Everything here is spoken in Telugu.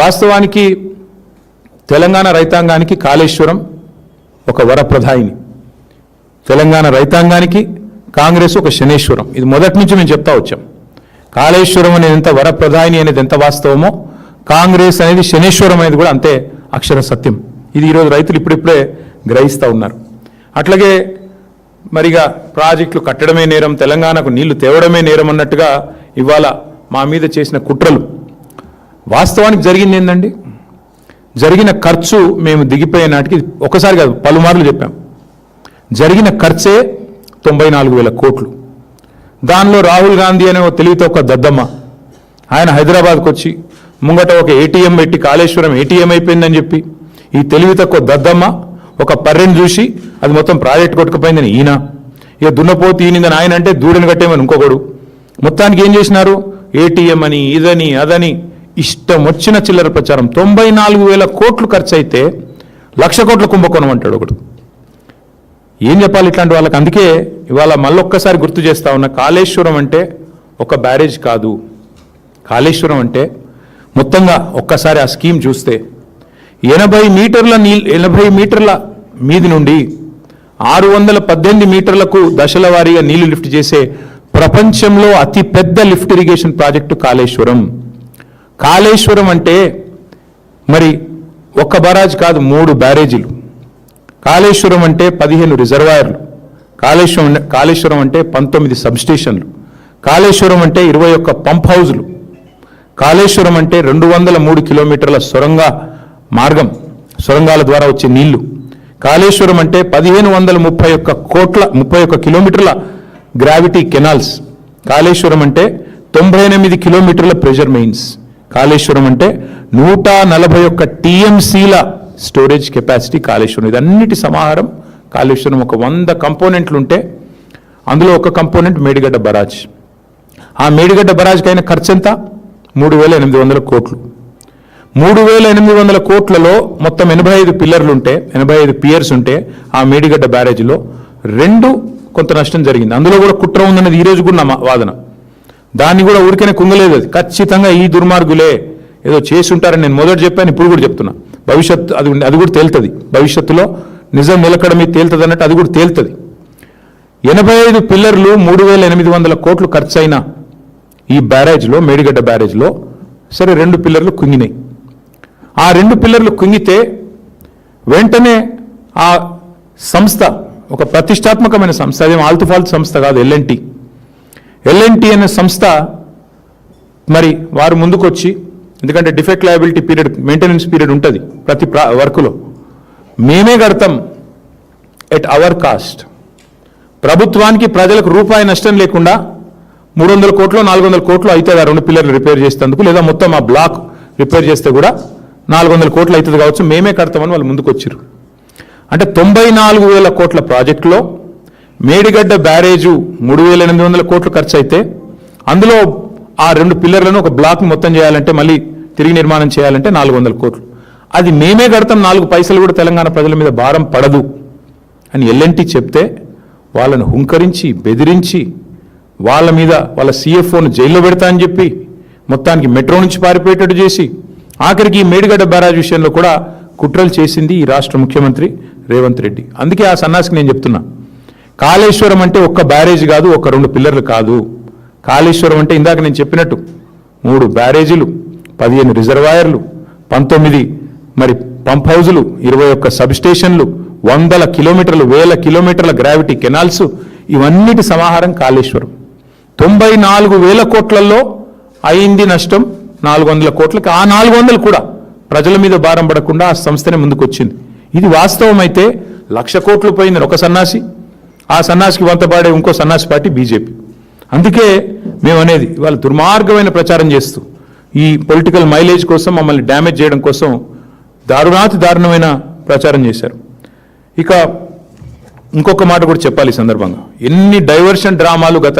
వాస్తవానికి తెలంగాణ రైతాంగానికి కాళేశ్వరం ఒక వరప్రదాయిని, తెలంగాణ రైతాంగానికి కాంగ్రెస్ ఒక శనేశ్వరం. ఇది మొదటి నుంచి మేము చెప్తా వచ్చాం. కాళేశ్వరం అనేది ఎంత వరప్రదాయిని అనేది ఎంత వాస్తవమో, కాంగ్రెస్ అనేది శనేశ్వరం అనేది కూడా అంతే అక్షర సత్యం. ఇది ఈరోజు రైతులు ఇప్పుడిప్పుడే గ్రహిస్తూ ఉన్నారు. అట్లాగే మరిగా ప్రాజెక్టులు కట్టడమే నేరం, తెలంగాణకు నీళ్లు తేవడమే నేరం అన్నట్టుగా ఇవాళ మా మీద చేసిన కుట్రలు. వాస్తవానికి జరిగింది ఏందండి? జరిగిన ఖర్చు మేము దిగిపోయే నాటికి ఒకసారి కాదు పలుమార్లు చెప్పాం. జరిగిన ఖర్చే 94,000 కోట్లు. దానిలో రాహుల్ గాంధీ అనే ఒక తెలివితో ఒక దద్దమ్మ ఆయన హైదరాబాద్కు వచ్చి ముంగట ఒక ఏటీఎం పెట్టి కాళేశ్వరం ఏటీఎం అయిపోయిందని చెప్పి ఈ తెలివి తక్కువ దద్దమ్మ ఒక పర్రెని చూసి అది మొత్తం ప్రాజెక్ట్ కొట్టుకుపోయిందని ఈయన, ఇక దున్నపోతు ఈయనదని ఆయన అంటే దూడని కట్టేమని ఇంకొకడు. మొత్తానికి ఏం చేసినారు? ఏటీఎం అని ఇదని అదని ఇష్టం వచ్చిన చిల్లర ప్రచారం. 94,000 కోట్లు ఖర్చు అయితే 1,00,000 కోట్ల కుంభకోణం అంటాడు ఒకడు. ఏం చెప్పాలి ఇట్లాంటి వాళ్ళకి? అందుకే ఇవాళ మళ్ళొక్కసారి గుర్తు చేస్తా ఉన్నా, కాళేశ్వరం అంటే ఒక బ్యారేజ్ కాదు. కాళేశ్వరం అంటే మొత్తంగా ఒక్కసారి ఆ స్కీమ్ చూస్తే 80 మీటర్ల మీది నుండి 618 మీటర్లకు దశల వారీగా నీళ్లు లిఫ్ట్ చేసే ప్రపంచంలో అతి పెద్ద lift irrigation project Kaleshwaram. Kaleshwaram అంటే మరి ఒక్క బరాజ్ కాదు, 3 బ్యారేజీలు. కాళేశ్వరం అంటే 15 రిజర్వాయర్లు. కాళేశ్వరం అంటే 19 సబ్స్టేషన్లు. కాళేశ్వరం అంటే 21 పంప్ హౌజులు. కాళేశ్వరం అంటే 203 కిలోమీటర్ల సొరంగాల ద్వారా వచ్చే నీళ్లు. కాళేశ్వరం అంటే 1,531 కిలోమీటర్ల గ్రావిటీ కెనాల్స్. కాళేశ్వరం అంటే 98 కిలోమీటర్ల ప్రెషర్ మెయిన్స్. కాళేశ్వరం అంటే 141 టీఎంసీల స్టోరేజ్ కెపాసిటీ కాళేశ్వరం. ఇదన్నిటి సమాహారం కాళేశ్వరం. ఒక 100 కంపోనెంట్లు ఉంటే అందులో ఒక కంపోనెంట్ మేడిగడ్డ బరాజ్. ఆ మేడిగడ్డ బరాజ్కి అయిన ఖర్చు ఎంత? 3,800 కోట్లు. 3,800 కోట్లలో మొత్తం 85 పిల్లర్లు ఉంటే, 85 పియర్స్ ఉంటే ఆ మేడిగడ్డ బ్యారేజ్లో 2 కొంత నష్టం జరిగింది. అందులో కూడా కుట్ర ఉందన్నది ఈరోజు కూడా నా వాదన. దాన్ని కూడా ఊరికనే కుంగలేదు. అది ఖచ్చితంగా ఈ దుర్మార్గులే ఏదో చేసి ఉంటారని నేను మొదటి చెప్పాను, ఇప్పుడు కూడా చెప్తున్నా. భవిష్యత్తు అది కూడా తేలుతుంది. భవిష్యత్తులో నిజం నిలకడ మీద తేలుతుంది అన్నట్టు అది కూడా తేలుతుంది. 85 పిల్లర్లు 3,800 కోట్లు ఖర్చు అయిన ఈ బ్యారేజ్లో, మేడిగడ్డ బ్యారేజ్లో సరే 2 పిల్లర్లు కుంగినాయి. ఆ 2 పిల్లర్లు కుంగితే వెంటనే ఆ సంస్థ ఒక ప్రతిష్టాత్మకమైన సంస్థ, అదేం ఆల్తుఫాల్తు సంస్థ కాదు, ఎల్ఎన్టీ అనే సంస్థ మరి వారు ముందుకొచ్చి, ఎందుకంటే defect liability period, maintenance period ఉంటుంది ప్రతి వర్కులో, మేమే కడతాం ఎట్ అవర్ కాస్ట్, ప్రభుత్వానికి ప్రజలకు రూపాయి నష్టం లేకుండా 300 కోట్లు 400 కోట్లు అవుతుంది ఆ 2 పిల్లర్లు రిపేర్ చేసేందుకు, లేదా మొత్తం ఆ బ్లాక్ రిపేర్ చేస్తే కూడా 400 కోట్లు అవుతుంది కావచ్చు, మేమే కడతామని వాళ్ళు ముందుకు వచ్చారు. అంటే 94,000 కోట్ల ప్రాజెక్టులో మేడిగడ్డ బ్యారేజు 3,800 కోట్లు ఖర్చు అయితే అందులో ఆ 2 పిల్లర్లను ఒక బ్లాక్ మొత్తం చేయాలంటే, మళ్ళీ తిరిగి నిర్మాణం చేయాలంటే 400 కోట్లు. అది మేమే కడతాం, 4 పైసలు కూడా తెలంగాణ ప్రజల మీద భారం పడదు అని ఎల్ఎన్టీ చెప్తే వాళ్ళను హుంకరించి బెదిరించి వాళ్ళ మీద వాళ్ళ CFOను జైల్లో పెడతా అని చెప్పి మొత్తానికి మెట్రో నుంచి పారిపోయేటట్టు చేసి ఆఖరికి ఈ మేడిగడ్డ బ్యారేజ్ విషయంలో కూడా కుట్రలు చేసింది ఈ రాష్ట్ర ముఖ్యమంత్రి రేవంత్ రెడ్డి. అందుకే ఆ సన్నాసికి నేను చెప్తున్నా, కాళేశ్వరం అంటే ఒక్క బ్యారేజ్ కాదు, ఒక 2 పిల్లర్లు కాదు. కాళేశ్వరం అంటే ఇందాక నేను చెప్పినట్టు 3 బ్యారేజీలు, 15 రిజర్వాయర్లు, 19 మరి పంప్ హౌజులు, 21 సబ్స్టేషన్లు, 100 కిలోమీటర్లు, 1000 కిలోమీటర్ల గ్రావిటీ కెనాల్స్, ఇవన్నిటి సమాహారం కాళేశ్వరం. 94,000 కోట్లలో అయింది నష్టం 400 కోట్లకి. ఆ 400 కూడా ప్రజల మీద భారం పడకుండా ఆ సంస్థనే ముందుకు వచ్చింది. ఇది వాస్తవం అయితే 1,00,000 కోట్లు పోయిందని ఒక సన్నాసి, ఆ సన్నాసికి వంతపాడే ఇంకో సన్నాసి పార్టీ బీజేపీ. అందుకే మేము అనేది ఇవాళ దుర్మార్గమైన ప్రచారం చేస్తూ ఈ పొలిటికల్ మైలేజ్ కోసం మమ్మల్ని డ్యామేజ్ చేయడం కోసం దారుణమైన ప్రచారం చేశారు. ఇక ఇంకొక మాట కూడా చెప్పాలి ఈ సందర్భంగా, ఎన్ని డైవర్షన్ డ్రామాలు గత